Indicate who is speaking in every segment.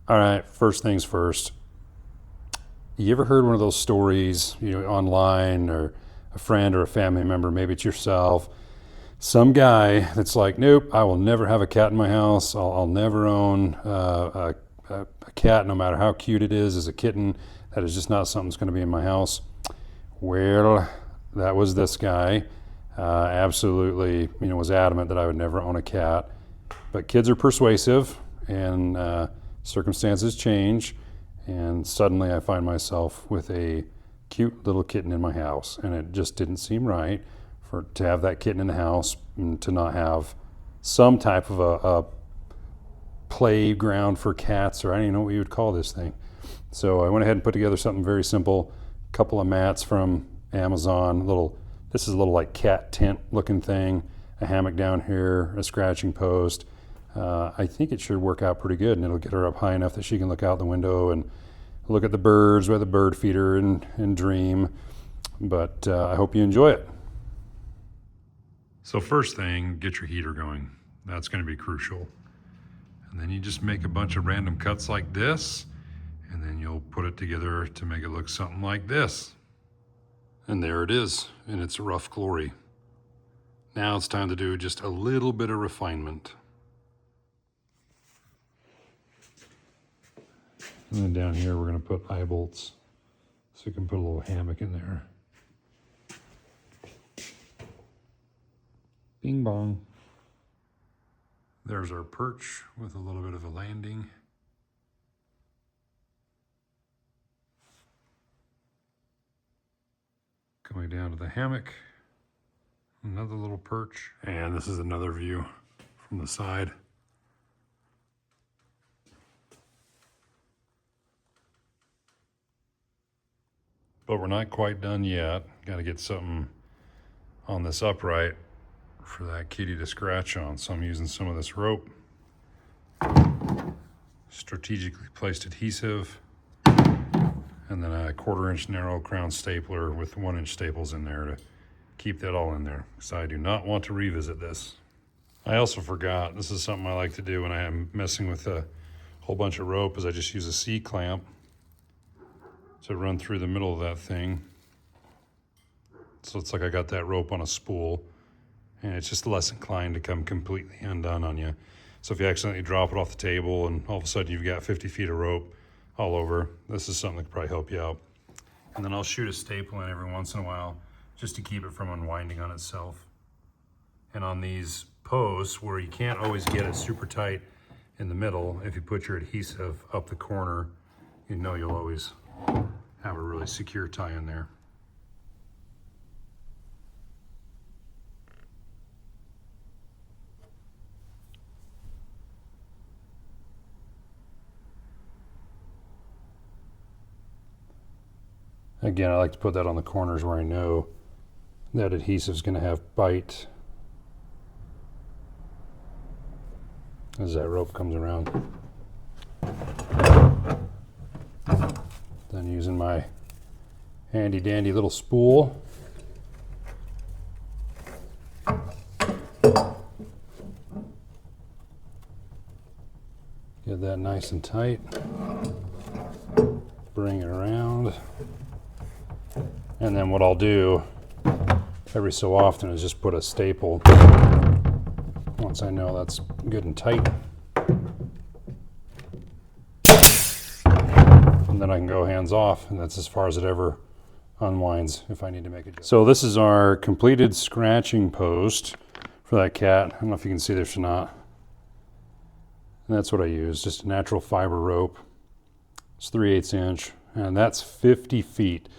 Speaker 1: All right, first things first. You ever heard one of those stories, online, or a friend or a family member, maybe it's yourself, some guy that's like, nope, I will never have a cat in my house. I'll never own a cat, no matter how cute it is as a kitten. That is just not something that's going to be in my house. Well, that was this guy. Absolutely, was adamant that I would never own a cat. But kids are persuasive, and circumstances change, and suddenly I find myself with a cute little kitten in my house, and it just didn't seem right to have that kitten in the house and to not have some type of a playground for cats, or I don't even know what you would call this thing. So I went ahead and put together something very simple. A couple of mats from Amazon. This is a little like cat tent looking thing. A hammock down here, a scratching post. I think it should work out pretty good, and it'll get her up high enough that she can look out the window and look at the birds with a bird feeder and dream. But I hope you enjoy it. So first thing, get your heater going. That's going to be crucial. And then you just make a bunch of random cuts like this, and then you'll put it together to make it look something like this. And there it is in its rough glory. Now it's time to do just a little bit of refinement. And then down here we're going to put eye bolts so you can put a little hammock in there. Bing bong. There's our perch with a little bit of a landing. Going down to the hammock, another little perch, and this is another view from the side. But we're not quite done yet. Got to get something on this upright for that kitty to scratch on. So I'm using some of this rope, strategically placed adhesive, and then a 1/4 inch narrow crown stapler with 1-inch staples in there to keep that all in there, because I do not want to revisit this. I also forgot, this is something I like to do when I am messing with a whole bunch of rope, is I just use a C-clamp to run through the middle of that thing. So it's like I got that rope on a spool, and it's just less inclined to come completely undone on you. So if you accidentally drop it off the table and all of a sudden you've got 50 feet of rope all over, this is something that could probably help you out. And then I'll shoot a staple in every once in a while just to keep it from unwinding on itself. And on these posts where you can't always get it super tight in the middle, if you put your adhesive up the corner, you'll always have a really secure tie in there. Again, I like to put that on the corners where I know that adhesive is going to have bite as that rope comes around. Then using my handy dandy little spool, get that nice and tight, bring it around. And then what I'll do every so often is just put a staple, once I know that's good and tight. And then I can go hands off, and that's as far as it ever unwinds if I need to make it. So this is our completed scratching post for that cat. I don't know if you can see this or not. And that's what I use, just a natural fiber rope. It's 3/8 inch, and that's 50 feet.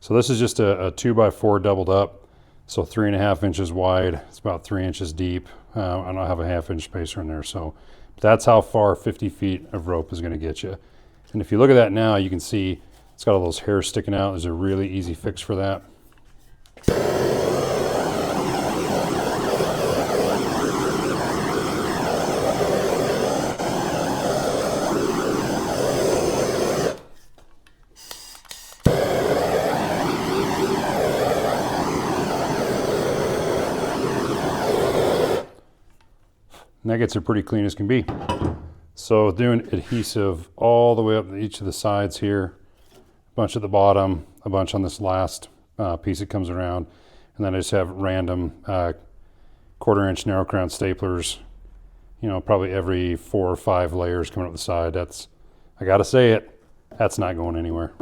Speaker 1: So this is just a 2x4 doubled up, so 3.5 inches wide. It's about 3 inches deep. I don't have a 1/2 inch spacer in there, so that's how far 50 feet of rope is going to get you. And if you look at that now, you can see it's got all those hairs sticking out. There's a really easy fix for that. And that gets it pretty clean as can be. So doing adhesive all the way up each of the sides here, a bunch at the bottom, a bunch on this last piece that comes around, and then I just have random 1/4-inch narrow crown staplers, you know, probably every 4 or 5 layers coming up the side. That's, I gotta say it, that's not going anywhere.